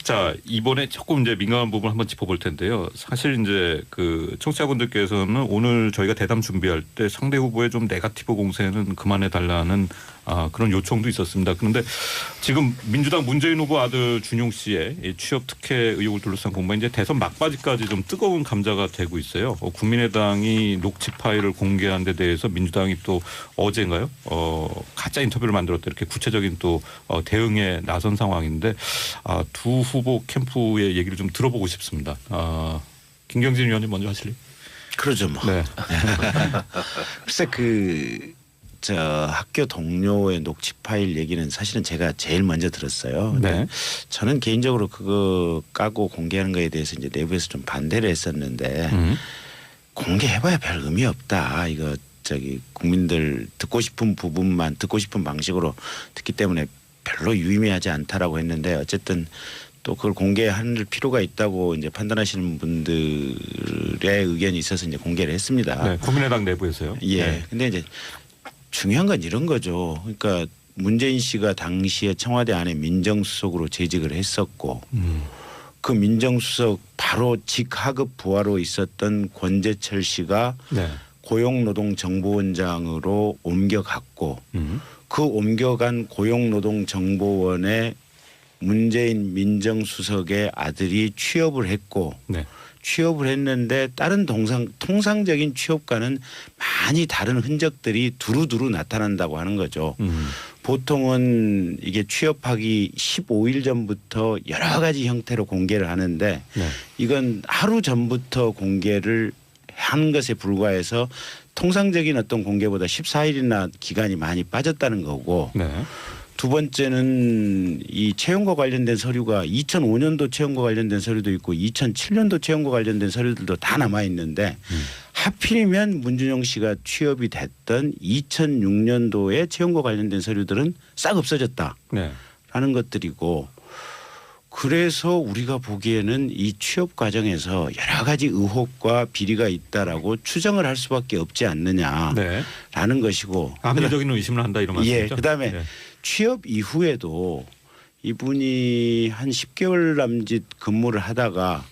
자, 이번에 조금 이제 민감한 부분 한번 짚어볼 텐데요. 사실 이제 그 청취자분들께서는 오늘 저희가 대담 준비할 때 상대 후보의 좀 네거티브 공세는 그만해 달라는 그런 요청도 있었습니다. 그런데 지금 민주당 문재인 후보 아들 준용 씨의 이 취업 특혜 의혹을 둘러싼 공방이 이제 대선 막바지까지 좀 뜨거운 감자가 되고 있어요. 국민의당이 녹취 파일을 공개한 데 대해서 민주당이 또 어제인가요? 가짜 인터뷰를 만들었다 이렇게 구체적인 또 대응에 나선 상황인데 두 후보 캠프의 얘기를 좀 들어보고 싶습니다. 김경진 의원님 먼저 하실래요? 그러죠 뭐. 네. 글쎄 저 학교 동료의 녹취 파일 얘기는 사실은 제가 제일 먼저 들었어요. 네. 저는 개인적으로 그거 까고 공개하는 거에 대해서 이제 내부에서 좀 반대를 했었는데 공개해봐야 별 의미 없다. 이거 국민들 듣고 싶은 부분만 듣고 싶은 방식으로 듣기 때문에 별로 유의미하지 않다라고 했는데 어쨌든 또 그걸 공개할 필요가 있다고 이제 판단하시는 분들의 의견이 있어서 이제 공개를 했습니다. 네, 국민의당 내부에서요. 예. 네. 근데 이제 중요한 건 이런 거죠. 그러니까 문재인 씨가 당시에 청와대 안에 민정수석으로 재직을 했었고 그 민정수석 바로 직하급 부하로 있었던 권재철 씨가 네. 고용노동정보원장으로 옮겨갔고 그 옮겨간 고용노동정보원에 문재인 민정수석의 아들이 취업을 했고 네. 취업을 했는데 다른 통상적인 취업과는 많이 다른 흔적들이 두루두루 나타난다고 하는 거죠. 보통은 이게 취업하기 15일 전부터 여러 가지 형태로 공개를 하는데 네. 이건 하루 전부터 공개를 한 것에 불과해서 통상적인 어떤 공개보다 14일이나 기간이 많이 빠졌다는 거고 네. 두 번째는 이 채용과 관련된 서류가 2005년도 채용과 관련된 서류도 있고 2007년도 채용과 관련된 서류들도 다 남아 있는데 하필이면 문준용 씨가 취업이 됐던 2006년도에 채용과 관련된 서류들은 싹 없어졌다라는 네. 것들이고 그래서 우리가 보기에는 이 취업 과정에서 여러 가지 의혹과 비리가 있다라고 추정을 할 수밖에 없지 않느냐라는 네. 것이고 합리적인 의심을 한다 이런 말씀이죠. 예, 그다음에 네. 취업 이후에도 이분이 한 10개월 남짓 근무를 하다가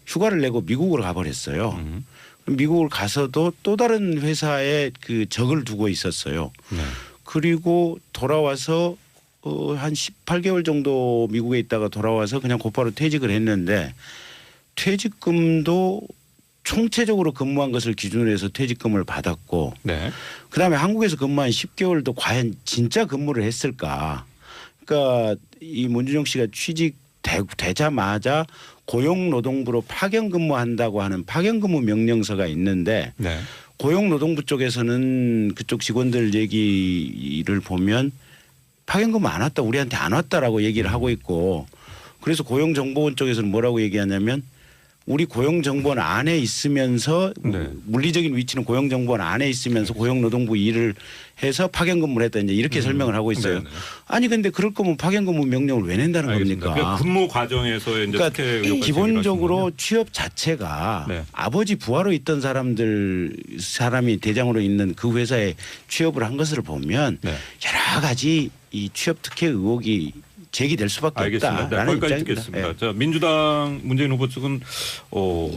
휴가를 내고 미국으로 가버렸어요. 미국을 가서도 또 다른 회사에 그 적을 두고 있었어요. 네. 그리고 돌아와서 한 18개월 정도 미국에 있다가 돌아와서 그냥 곧바로 퇴직을 했는데 퇴직금도 총체적으로 근무한 것을 기준으로 해서 퇴직금을 받았고 네. 그다음에 한국에서 근무한 10개월도 과연 진짜 근무를 했을까. 그러니까 이 문준용 씨가 취직되자마자 고용노동부로 파견 근무한다고 하는 파견 근무 명령서가 있는데 네. 고용노동부 쪽에서는 그쪽 직원들 얘기를 보면 파견 근무 안 왔다 우리한테 안 왔다라고 얘기를 하고 있고 그래서 고용정보원 쪽에서는 뭐라고 얘기하냐면 우리 고용정보원 안에 있으면서 네. 물리적인 위치는 고용정보원 안에 있으면서 고용노동부 일을 해서 파견근무를 했다 이제 이렇게 설명을 하고 있어요. 네네. 아니 근데 그럴 거면 파견근무 명령을 왜 낸다는 알겠습니다. 겁니까? 그러니까 근무 과정에서의 이제 특혜 의혹 그러니까 기본적으로 취업 자체가 네. 아버지 부하로 있던 사람이 대장으로 있는 그 회사에 취업을 한 것을 보면 네. 여러 가지 이 취업 특혜 의혹이 제기될 수밖에 알겠습니다. 네, 없다라는 거기까지 입장입니다. 듣겠습니다. 예. 자, 민주당 문재인 후보 측은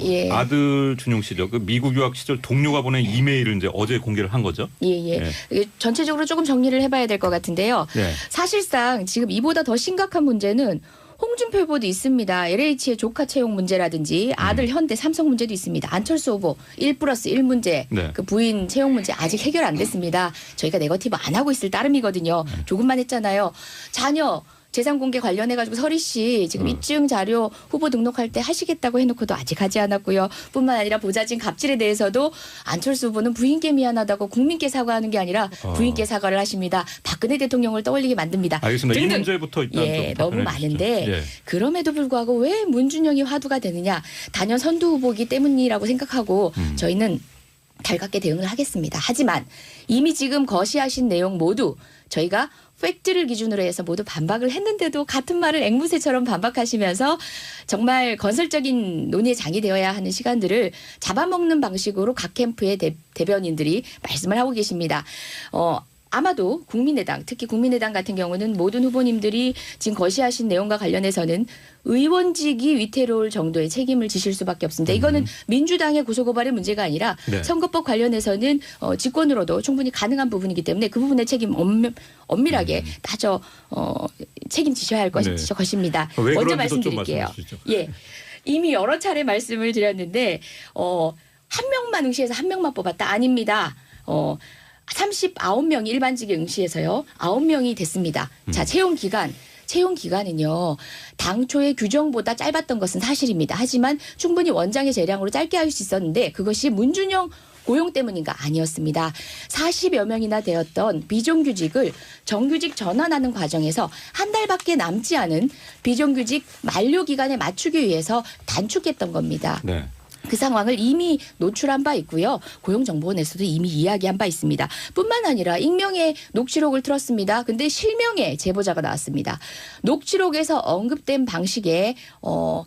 예. 아들 준용 씨죠. 그 미국 유학 시절 동료가 보낸 이메일을 이제 어제 공개를 한 거죠. 예. 이게 전체적으로 조금 정리를 해봐야 될 것 같은데요. 네. 사실상 지금 이보다 더 심각한 문제는 홍준표 후보도 있습니다. LH의 조카 채용 문제라든지 아들 현대 삼성 문제도 있습니다. 안철수 후보 1+1 문제 네. 그 부인 채용 문제 아직 해결 안 됐습니다. 저희가 네거티브 안 하고 있을 따름이거든요. 조금만 했잖아요. 자녀 재산 공개 관련해가지고 서리 씨 지금 입증 자료 후보 등록할 때 하시겠다고 해놓고도 아직 하지 않았고요. 뿐만 아니라 보좌진 갑질에 대해서도 안철수 후보는 부인께 미안하다고 국민께 사과하는 게 아니라 부인께 사과를 하십니다. 박근혜 대통령을 떠올리게 만듭니다. 알겠습니다. 등등. 이 문제부터 일단 예, 좀 너무 답변해 주시죠. 많은데 예. 그럼에도 불구하고 왜 문준영이 화두가 되느냐. 단연 선두 후보기 때문이라고 생각하고 저희는 달갑게 대응을 하겠습니다. 하지만 이미 지금 거시하신 내용 모두 저희가 팩트를 기준으로 해서 모두 반박을 했는데도 같은 말을 앵무새처럼 반박하시면서 정말 건설적인 논의의 장이 되어야 하는 시간들을 잡아먹는 방식으로 각 캠프의 대변인들이 말씀을 하고 계십니다. 아마도 국민의당, 특히 국민의당 같은 경우는 모든 후보님들이 지금 거시하신 내용과 관련해서는 의원직이 위태로울 정도의 책임을 지실 수밖에 없습니다. 이거는 민주당의 고소고발의 문제가 아니라 네. 선거법 관련해서는 직권으로도 충분히 가능한 부분이기 때문에 그 부분의 책임 엄밀하게 따져 책임지셔야 할 네. 것입니다. 왜 먼저 그런지도 좀 말씀드릴게요. 말씀해 주시죠. 예, 이미 여러 차례 말씀을 드렸는데 한 명만 응시해서 한 명만 뽑았다 아닙니다. 39명이 일반직에 응시해서요. 9명이 됐습니다. 자, 채용 기간은요. 당초의 규정보다 짧았던 것은 사실입니다. 하지만 충분히 원장의 재량으로 짧게 할 수 있었는데 그것이 문준영 고용 때문인가 아니었습니다. 40여 명이나 되었던 비정규직을 정규직 전환하는 과정에서 한 달밖에 남지 않은 비정규직 만료 기간에 맞추기 위해서 단축했던 겁니다. 네. 그 상황을 이미 노출한 바 있고요. 고용정보원에서도 이미 이야기한 바 있습니다. 뿐만 아니라 익명의 녹취록을 틀었습니다. 근데 실명의 제보자가 나왔습니다. 녹취록에서 언급된 방식에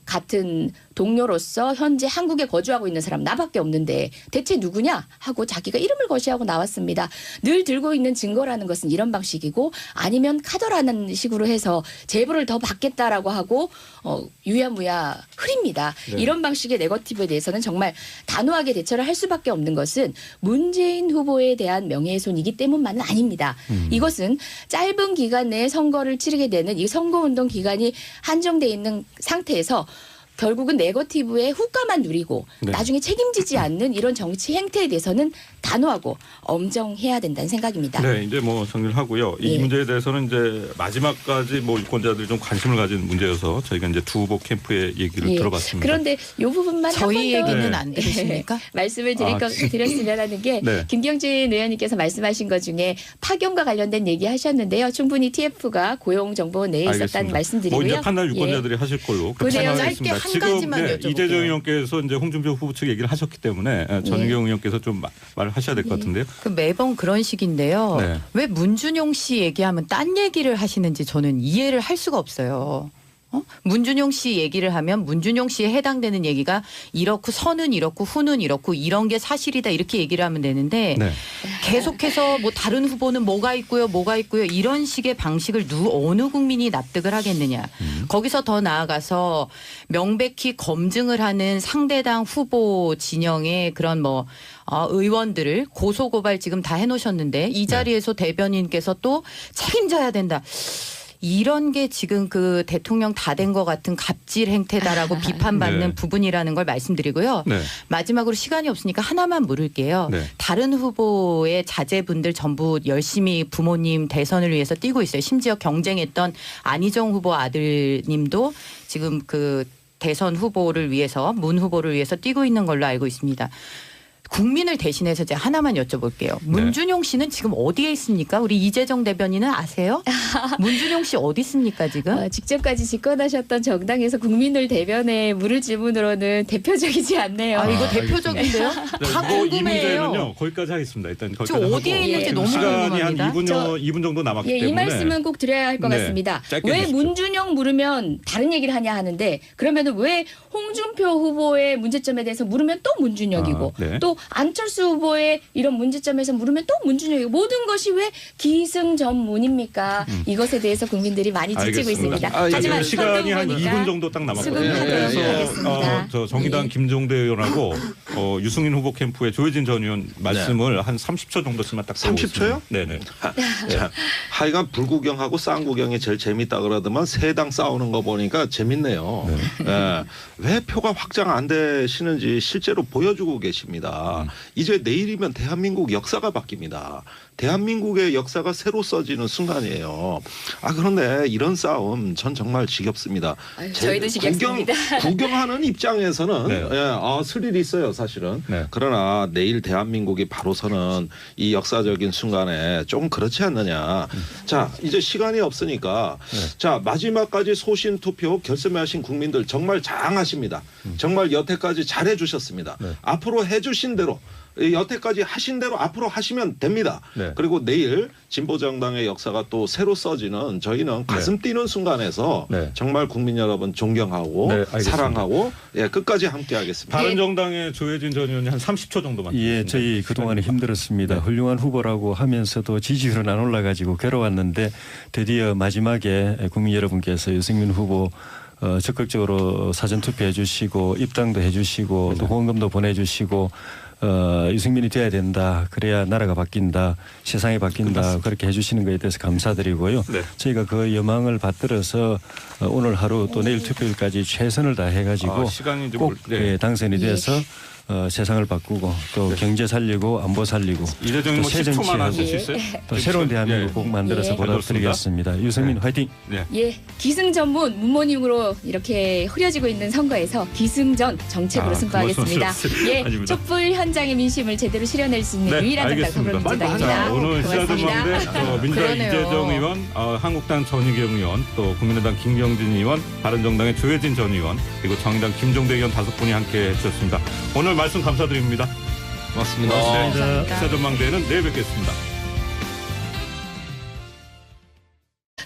같은 동료로서 현재 한국에 거주하고 있는 사람 나밖에 없는데 대체 누구냐 하고 자기가 이름을 거시하고 나왔습니다. 늘 들고 있는 증거라는 것은 이런 방식이고 아니면 카더라는 식으로 해서 제보를 더 받겠다라고 하고 유야무야 흐립니다. 네. 이런 방식의 네거티브에 대해서는 정말 단호하게 대처를 할 수밖에 없는 것은 문재인 후보에 대한 명예훼손이기 때문만은 아닙니다. 이것은 짧은 기간 내에 선거를 치르게 되는 이 선거운동 기간이 한정돼 있는 상태에서 결국은 네거티브의 후과만 누리고 네. 나중에 책임지지 않는 이런 정치 행태에 대해서는 단호하고 엄정해야 된다는 생각입니다. 네, 이제 뭐 정리를 하고요. 이 예. 문제에 대해서는 이제 마지막까지 뭐 유권자들이 좀 관심을 가진 문제여서 저희가 이제 두 후보 캠프의 얘기를 예. 들어봤습니다. 그런데 이 부분만 저희 한 번 더 얘기는 네. 안 들으십니까? 말씀을 드렸으면 하는 게 네. 김경진 의원님께서 말씀하신 것 중에 파견과 관련된 얘기 하셨는데요. 충분히 TF가 고용정보원 내에 있었다는 알겠습니다. 말씀드리고요. 뭐 이제 판단 예. 유권자들이 하실 걸로 그렇게 그래요. 생각하겠습니다. 짧게 한 가지만 여쭤볼게요. 이재정 의원께서 이제 홍준표 후보 측 얘기를 하셨기 때문에 전유경 의원께서 좀 말을 하셔야 될 것 같은데요. 그 매번 그런 식인데요. 네. 왜 문준용 씨 얘기하면 딴 얘기를 하시는지 저는 이해를 할 수가 없어요. 문준용 씨 얘기를 하면 문준용 씨에 해당되는 얘기가 이렇고 선은 이렇고 후는 이렇고 이런 게 사실이다 이렇게 얘기를 하면 되는데 네. 계속해서 뭐 다른 후보는 뭐가 있고요 이런 식의 방식을 어느 국민이 납득을 하겠느냐. 거기서 더 나아가서 명백히 검증을 하는 상대당 후보 진영의 그런 의원들을 고소고발 지금 다 해놓으셨는데 이 자리에서 대변인께서 또 책임져야 된다. 이런 게 지금 그 대통령 다 된 것 같은 갑질 행태다라고 비판받는 네. 부분이라는 걸 말씀드리고요. 네. 마지막으로 시간이 없으니까 하나만 물을게요. 네. 다른 후보의 자제분들 전부 열심히 부모님 대선을 위해서 뛰고 있어요. 심지어 경쟁했던 안희정 후보 아들님도 지금 그 대선 후보를 위해서 문 후보를 위해서 뛰고 있는 걸로 알고 있습니다. 국민을 대신해서 제가 하나만 여쭤볼게요. 문준용 씨는 지금 어디에 있습니까? 우리 이재정 대변인은 아세요? 문준용 씨 어디 있습니까 지금? 직접까지 집권하셨던 정당에서 국민을 대변해 물을 질문으로는 대표적이지 않네요. 아 이거 알겠습니다. 대표적인데요? 다 이 궁금해요. 문제는요 거기까지 하겠습니다. 일단 거기까지 지금 하고. 어디에 있는지 지금 너무 시간이 한 궁금합니다. 2분 정도 남았기 예, 때문에 이 말씀은 꼭 드려야 할 것 네, 같습니다. 짧게 왜 해주십시오. 문준영 물으면 다른 얘기를 하냐 하는데 그러면은 왜 홍준표 후보의 문제점에 대해서 물으면 또 문준영이고 네. 또 안철수 후보의 이런 문제점에서 물으면 또 문준영이고 모든 것이 왜 기승전문입니까? 이것에 대해서 국민들이 많이 지치고 알겠습니다. 있습니다. 아, 예. 하지만 시간이 한 후보니까 2분 정도 딱 남았거든요. 수긍하도록 그래서 하겠습니다. 저 정의당 예. 김종대 의원하고 유승민 후보 캠프의 조혜진 전 의원 말씀을 한 30초 정도씩만 딱 30초요? 네네. 자, 하여간 불구경하고 쌍구경이 제일 재밌다 그러더만 세 당 싸우는 거 보니까 재밌네요. 예, 왜 표가 확장 안 되시는지 실제로 보여주고 계십니다. 이제 내일이면 대한민국 역사가 바뀝니다. 대한민국의 역사가 새로 써지는 순간이에요. 그런데 이런 싸움 전 정말 지겹습니다. 아유, 저희도 지겹습니다. 구경하는 입장에서는 네. 스릴이 있어요, 사실은. 네. 그러나 내일 대한민국이 바로 서는 이 역사적인 순간에 좀 그렇지 않느냐. 자, 이제 시간이 없으니까 자, 마지막까지 소신 투표 결심하신 국민들 정말 장하십니다. 정말 여태까지 잘해 주셨습니다. 앞으로 해 주신 대로 여태까지 하신 대로 앞으로 하시면 됩니다. 네. 그리고 내일 진보정당의 역사가 또 새로 써지는 저희는 가슴 뛰는 순간에서 네. 정말 국민 여러분 존경하고 네, 알겠습니다. 사랑하고 예, 끝까지 함께하겠습니다. 바른정당의 조혜진 전 의원이 한 30초 정도만. 예, 저희 그동안에 힘들었습니다. 네. 훌륭한 후보라고 하면서도 지지율은 안 올라가지고 괴로웠는데 드디어 마지막에 국민 여러분께서 유승민 후보 적극적으로 사전 투표해 주시고 입당도 해 주시고 또 후원금도 보내주시고 유승민이 돼야 된다. 그래야 나라가 바뀐다. 세상이 바뀐다. 그렇게 해주시는 것에 대해서 감사드리고요. 네. 저희가 그 여망을 받들어서 오늘 하루 또 내일 투표일까지 최선을 다해가지고 시간이 이제 꼭 네. 당선이 돼서 세상을 바꾸고 또 경제 살리고 안보 살리고 이재정이 뭐 새 10초만 정치하고 하실 수 있어요? 또 새로운 대한민국 꼭 만들어서 예. 보답드리겠습니다. 유승민 화이팅! 네. 예, 기승전문 문모닝으로 이렇게 흐려지고 있는 선거에서 기승전 정책으로 승부하겠습니다. 예, 아닙니다. 촛불 현장의 민심을 제대로 실현할 수 있는 네, 유일한 정당 알겠습니다. 더불어민주당입니다. 자, 오늘 고맙습니다. 시사전망대 민주당 그러네요. 이재정 의원, 한국당 전희경 의원, 또 국민의당 김경진 의원, 바른정당의 조혜진 전 의원, 그리고 정의당 김종대 의원 5분이 함께해 주셨습니다. 오늘 말씀 감사드립니다. 고맙습니다. 감사합니다. 시사전망대는 내일 뵙겠습니다.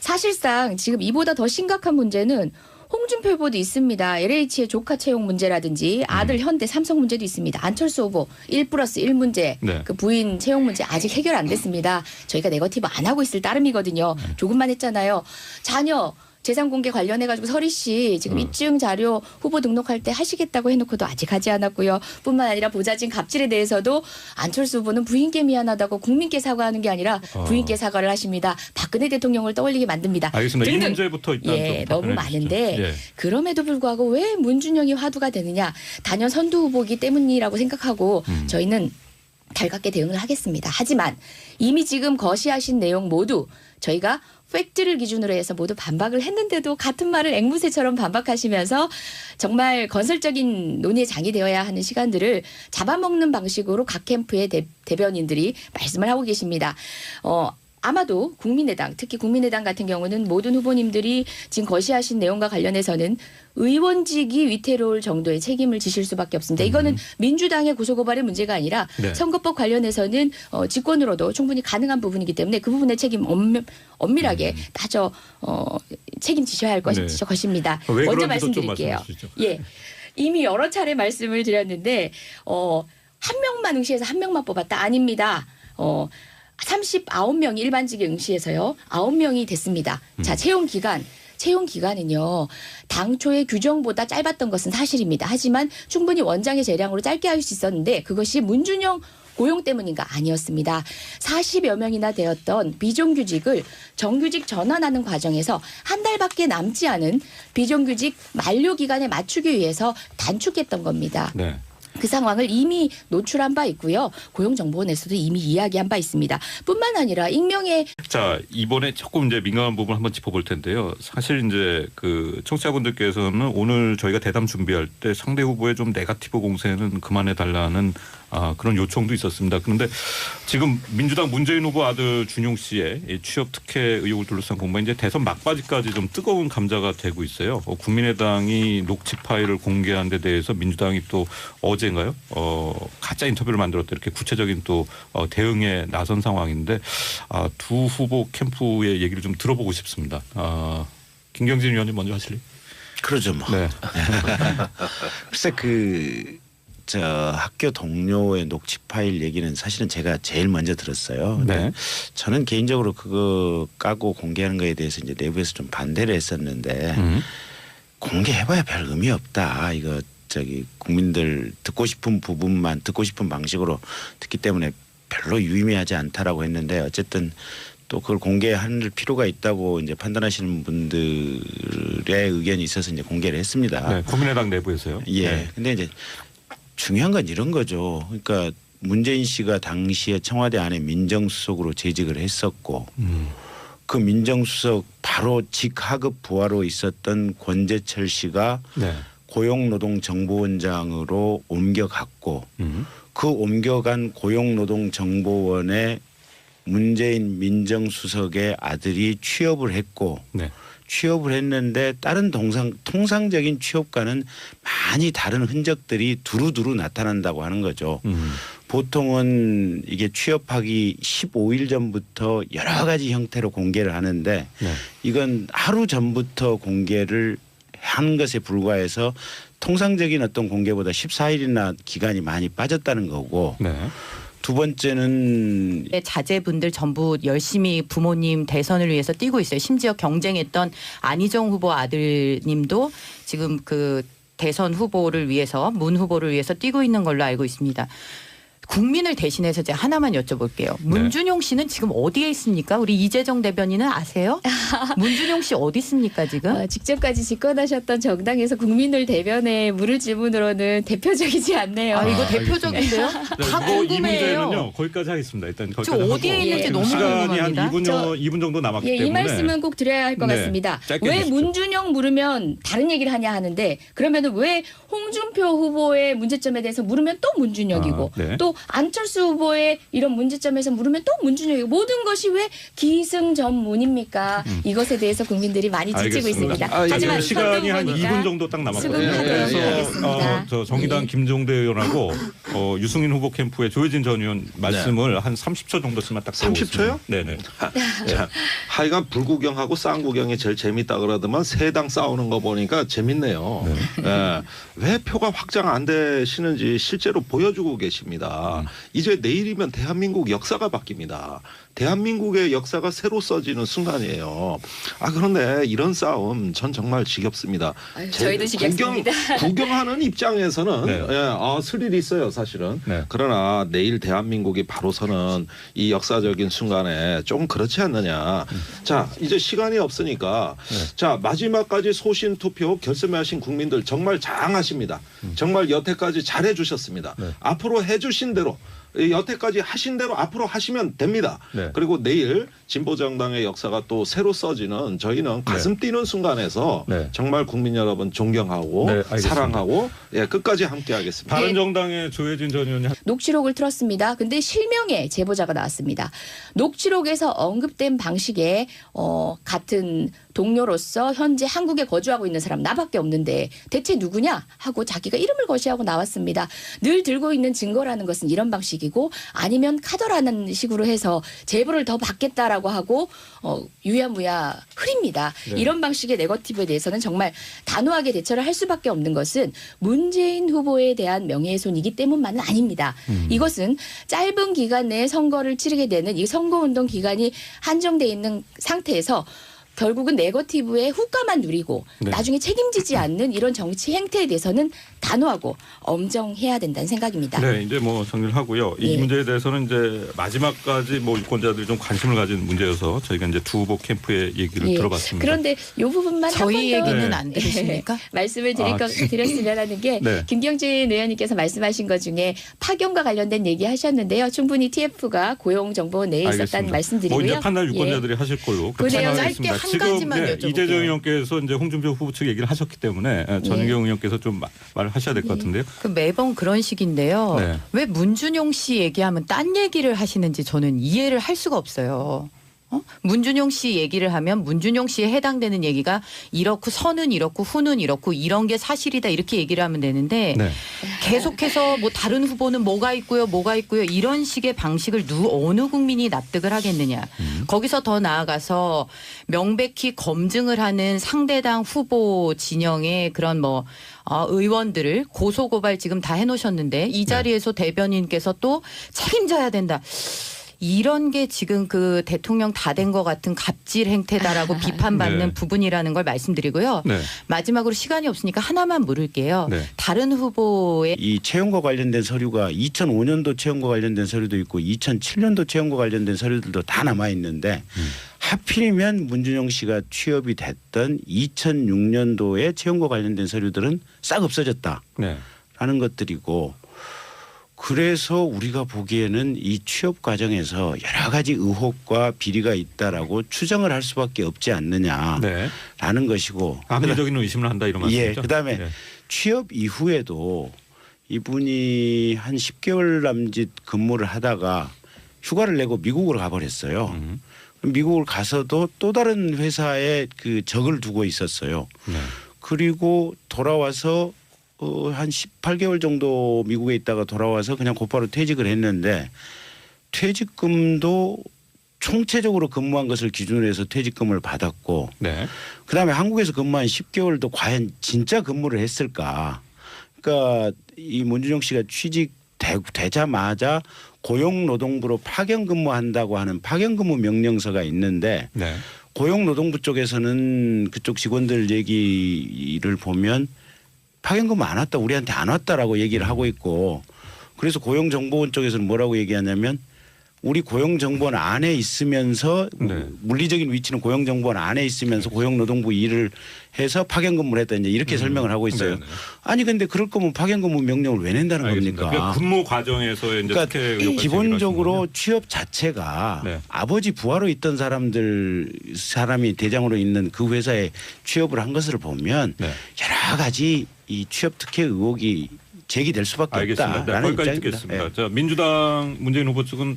사실상 지금 이보다 더 심각한 문제는 홍준표 후보도 있습니다. LH의 조카 채용 문제라든지 아들 현대 삼성 문제도 있습니다. 안철수 후보 1+1 문제, 네. 그 부인 채용 문제 아직 해결 안 됐습니다. 저희가 네거티브 안 하고 있을 따름이거든요. 조금만 했잖아요. 자녀 재산 공개 관련해가지고 서리 씨 지금 입증 자료 후보 등록할 때 하시겠다고 해놓고도 아직 하지 않았고요. 뿐만 아니라 보좌진 갑질에 대해서도 안철수 후보는 부인께 미안하다고 국민께 사과하는 게 아니라 부인께 사과를 하십니다. 박근혜 대통령을 떠올리게 만듭니다. 알겠습니다. 이 등등. 문제부터 일단 예, 좀 너무 답변해 주시죠. 많은데 예. 그럼에도 불구하고 왜 문준영이 화두가 되느냐. 단연 선두 후보이기 때문이라고 생각하고 저희는 달갑게 대응을 하겠습니다. 하지만 이미 지금 거시하신 내용 모두 저희가 팩트를 기준으로 해서 모두 반박을 했는데도 같은 말을 앵무새처럼 반박하시면서 정말 건설적인 논의의 장이 되어야 하는 시간들을 잡아먹는 방식으로 각 캠프의 대변인들이 말씀을 하고 계십니다. 아마도 국민의당, 특히 국민의당 같은 경우는 모든 후보님들이 지금 거시하신 내용과 관련해서는 의원직이 위태로울 정도의 책임을 지실 수밖에 없습니다. 이거는 민주당의 고소고발의 문제가 아니라 네. 선거법 관련해서는 직권으로도 충분히 가능한 부분이기 때문에 그 부분의 책임 엄밀하게 따져 책임지셔야 할 네. 것입니다. 왜 먼저 그런지도 좀 말씀드릴게요. 말씀해 주시죠. 예, 이미 여러 차례 말씀을 드렸는데 한 명만 응시해서 한 명만 뽑았다 아닙니다. 39명이 일반직에 응시해서요. 9명이 됐습니다. 자, 채용 기간은요. 당초의 규정보다 짧았던 것은 사실입니다. 하지만 충분히 원장의 재량으로 짧게 할 수 있었는데 그것이 문준영 고용 때문인가 아니었습니다. 40여 명이나 되었던 비정규직을 정규직 전환하는 과정에서 한 달밖에 남지 않은 비정규직 만료 기간에 맞추기 위해서 단축했던 겁니다. 네. 그 상황을 이미 노출한 바 있고요. 고용정보원에서도 이미 이야기한 바 있습니다. 뿐만 아니라 익명의 자, 이번에 조금 이제 민감한 부분 한번 짚어볼 텐데요. 사실 이제 그 청취자분들께서는 오늘 저희가 대담 준비할 때 상대 후보의 좀 네거티브 공세는 그만해 달라는 그런 요청도 있었습니다. 그런데 지금 민주당 문재인 후보 아들 준용 씨의 이 취업 특혜 의혹을 둘러싼 공방이 이제 대선 막바지까지 좀 뜨거운 감자가 되고 있어요. 국민의당이 녹취 파일을 공개한 데 대해서 민주당이 또 어제인가요? 가짜 인터뷰를 만들었다 이렇게 구체적인 또 대응에 나선 상황인데 두 후보 캠프의 얘기를 좀 들어보고 싶습니다. 김경진 의원님 먼저 하실래요? 그러죠 뭐. 네. 글쎄 학교 동료의 녹취 파일 얘기는 사실은 제가 제일 먼저 들었어요. 근데 네. 저는 개인적으로 그거 까고 공개하는 거에 대해서 이제 내부에서 좀 반대를 했었는데 공개해봐야 별 의미 없다. 이거 국민들 듣고 싶은 부분만 듣고 싶은 방식으로 듣기 때문에 별로 유의미하지 않다라고 했는데 어쨌든 또 그걸 공개할 필요가 있다고 이제 판단하시는 분들의 의견이 있어서 이제 공개를 했습니다. 네, 국민의당 내부에서요. 예. 네. 근데 이제 중요한 건 이런 거죠. 그러니까 문재인 씨가 당시에 청와대 안에 민정수석으로 재직을 했었고 그 민정수석 바로 직하급 부하로 있었던 권재철 씨가 네. 고용노동정보원장으로 옮겨갔고 그 옮겨간 고용노동정보원에 문재인 민정수석의 아들이 취업을 했고 네. 취업을 했는데 다른 통상적인 취업과는 많이 다른 흔적들이 두루두루 나타난다고 하는 거죠. 보통은 이게 취업하기 15일 전부터 여러 가지 형태로 공개를 하는데 네. 이건 하루 전부터 공개를 하는 것에 불과해서 통상적인 어떤 공개보다 14일이나 기간이 많이 빠졌다는 거고 네. 두 번째는 자제분들 전부 열심히 부모님 대선을 위해서 뛰고 있어요. 심지어 경쟁했던 안희정 후보 아들님도 지금 그 대선 후보를 위해서 문 후보를 위해서 뛰고 있는 걸로 알고 있습니다. 국민을 대신해서 제가 하나만 여쭤볼게요. 문준용 씨는 지금 어디에 있습니까? 우리 이재정 대변인은 아세요? 문준용 씨 어디 있습니까 지금? 직접까지 집권하셨던 정당에서 국민을 대변해 물을 질문으로는 대표적이지 않네요. 아, 이거 아, 대표적인데요? 다 이 궁금해요. 문제는요 거기까지 하겠습니다. 일단 거기까지 지금 하고. 어디에 있는지 예. 너무 시간이 한 궁금합니다. 2분 정도 남았기 이 때문에 말씀은 꼭 드려야 할 것 네, 같습니다. 짧게 왜 해주십시오. 문준영 물으면 다른 얘기를 하냐 하는데 그러면은 왜 홍준표 후보의 문제점에 대해서 물으면 또 문준영이고 아, 네. 또 안철수 후보의 이런 문제점에서 물으면 또 문준영이고 모든 것이 왜 기승전문입니까? 이것에 대해서 국민들이 많이 지치고 알겠습니다. 있습니다. 아, 하지만 지금 시간이 한 선거 2분 정도 딱 남았거든요. 수긍하도록 그래서 하겠습니다. 저 정의당 예. 김종대 의원하고 유승민 후보 캠프의 조혜진 전 의원 말씀을 한 30초 정도씩만 딱 30초 요? 네네. 자, 하여간 불구경하고 쌍구경이 제일 재밌다 그러더만 세 당 싸우는 거 보니까 재밌네요. 예, 왜 표가 확장 안 되시는지 실제로 보여주고 계십니다. 이제 내일이면 대한민국 역사가 바뀝니다. 대한민국의 역사가 새로 써지는 순간이에요. 아 그런데 이런 싸움 전 정말 지겹습니다. 아유, 저희도 지겹습니다. 구경하는 입장에서는 네. 스릴이 있어요 사실은. 네. 그러나 내일 대한민국이 바로 서는 이 역사적인 순간에 좀 그렇지 않느냐. 자 이제 시간이 없으니까 자 마지막까지 소신 투표 결심하신 국민들 정말 장하십니다. 정말 여태까지 잘해 주셨습니다. 네. 앞으로 해주신 대로 여태까지 하신 대로 앞으로 하시면 됩니다. 네. 그리고 내일 진보정당의 역사가 또 새로 써지는 저희는 가슴 뛰는 순간에서 네. 정말 국민 여러분 존경하고 네, 알겠습니다. 사랑하고 끝까지 함께하겠습니다. 다른 정당의 조혜진 전 의원이 녹취록을 틀었습니다. 근데 실명의 제보자가 나왔습니다. 녹취록에서 언급된 방식에 같은 동료로서 현재 한국에 거주하고 있는 사람 나밖에 없는데 대체 누구냐 하고 자기가 이름을 거시하고 나왔습니다. 늘 들고 있는 증거라는 것은 이런 방식이고 아니면 카더라는 식으로 해서 제보를 더 받겠다라고 하고 유야무야 흐립니다. 네. 이런 방식의 네거티브에 대해서는 정말 단호하게 대처를 할 수밖에 없는 것은 문재인 후보에 대한 명예훼손이기 때문만은 아닙니다. 이것은 짧은 기간 내에 선거를 치르게 되는 이 선거운동 기간이 한정돼 있는 상태에서 결국은 네거티브의 후과만 누리고 네. 나중에 책임지지 않는 이런 정치 행태에 대해서는 단호하고 엄정해야 된다는 생각입니다. 네, 이제 뭐 정리를 하고요. 이 예. 문제에 대해서는 이제 마지막까지 뭐 유권자들이 좀 관심을 가진 문제여서 저희가 이제 두 후보 캠프의 얘기를 예. 들어봤습니다. 그런데 이 부분만 저희 한 번 더 얘기는 네. 안 들으십니까? 말씀을 드렸으면 하는 게 네. 김경진 의원님께서 말씀하신 것 중에 파견과 관련된 얘기 하셨는데요. 충분히 TF가 고용정보원 내에 있었다는 알겠습니다. 말씀드리고요. 뭐 이제 판단 예. 유권자들이 하실 걸로 그래요. 생각하겠습니다. 짧게 한 지금 가지만 여쭤볼게요. 이재정 의원께서 이제 홍준표 후보 측 얘기를 하셨기 때문에 전윤경 의원께서 좀 말을 하셔야 될 것 같은데요. 그 매번 그런 식인데요. 네. 왜 문준용 씨 얘기하면 딴 얘기를 하시는지 저는 이해를 할 수가 없어요. 문준용 씨 얘기를 하면 문준용 씨에 해당되는 얘기가 이렇고 선은 이렇고 후는 이렇고 이런 게 사실이다 이렇게 얘기를 하면 되는데 네. 계속해서 뭐 다른 후보는 뭐가 있고요 이런 식의 방식을 어느 국민이 납득을 하겠느냐. 거기서 더 나아가서 명백히 검증을 하는 상대당 후보 진영의 그런 의원들을 고소고발 지금 다 해놓으셨는데 이 자리에서 대변인께서 또 책임져야 된다. 이런 게 지금 그 대통령 다 된 것 같은 갑질 행태다라고 비판받는 네. 부분이라는 걸 말씀드리고요. 네. 마지막으로 시간이 없으니까 하나만 물을게요. 네. 다른 후보의 이 채용과 관련된 서류가 2005년도 채용과 관련된 서류도 있고 2007년도 채용과 관련된 서류들도 다 남아 있는데 하필이면 문준용 씨가 취업이 됐던 2006년도에 채용과 관련된 서류들은 싹 없어졌다라는 네. 것들이고 그래서 우리가 보기에는 이 취업 과정에서 여러 가지 의혹과 비리가 있다라고 추정을 할 수밖에 없지 않느냐라는 네. 것이고 합리적인 의심을 한다 이런 말씀이죠. 예, 그다음에 네. 취업 이후에도 이분이 한 10개월 남짓 근무를 하다가 휴가를 내고 미국으로 가버렸어요. 미국을 가서도 또 다른 회사에 그 적을 두고 있었어요. 네. 그리고 돌아와서 한 18개월 정도 미국에 있다가 돌아와서 그냥 곧바로 퇴직을 했는데 퇴직금도 총체적으로 근무한 것을 기준으로 해서 퇴직금을 받았고 네. 그다음에 한국에서 근무한 10개월도 과연 진짜 근무를 했을까? 그러니까 이 문준용 씨가 취직되자마자 고용노동부로 파견 근무한다고 하는 파견 근무 명령서가 있는데 네. 고용노동부 쪽에서는 그쪽 직원들 얘기를 보면 파견 근무 안 왔다 우리한테 안 왔다라고 얘기를 하고 있고 그래서 고용정보원 쪽에서는 뭐라고 얘기하냐면 우리 고용정보원 안에 있으면서 네. 물리적인 위치는 고용정보원 안에 있으면서 고용노동부 일을 해서 파견 근무를 했다 이제 이렇게 설명을 하고 있어요. 네네. 아니 근데 그럴 거면 파견 근무 명령을 왜 낸다는 알겠습니다. 겁니까? 그러니까 근무 과정에서의 이제 특혜 그러니까 의혹까지 기본적으로 제기를 취업 자체가 네. 아버지 부하로 있던 사람이 대장으로 있는 그 회사에 취업을 한 것을 보면 네. 여러 가지 이 취업 특혜 의혹이 제기될 수밖에 알겠습니다. 네, 없다라는 거기까지 입장입니다. 듣겠습니다. 예. 자, 민주당 문재인 후보 측은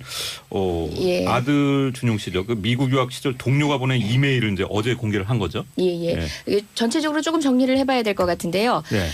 예. 아들 준용 씨죠. 그 미국 유학 시절 동료가 보낸 이메일을 이제 어제 공개를 한 거죠. 예, 예. 전체적으로 조금 정리를 해봐야 될 것 같은데요. 네.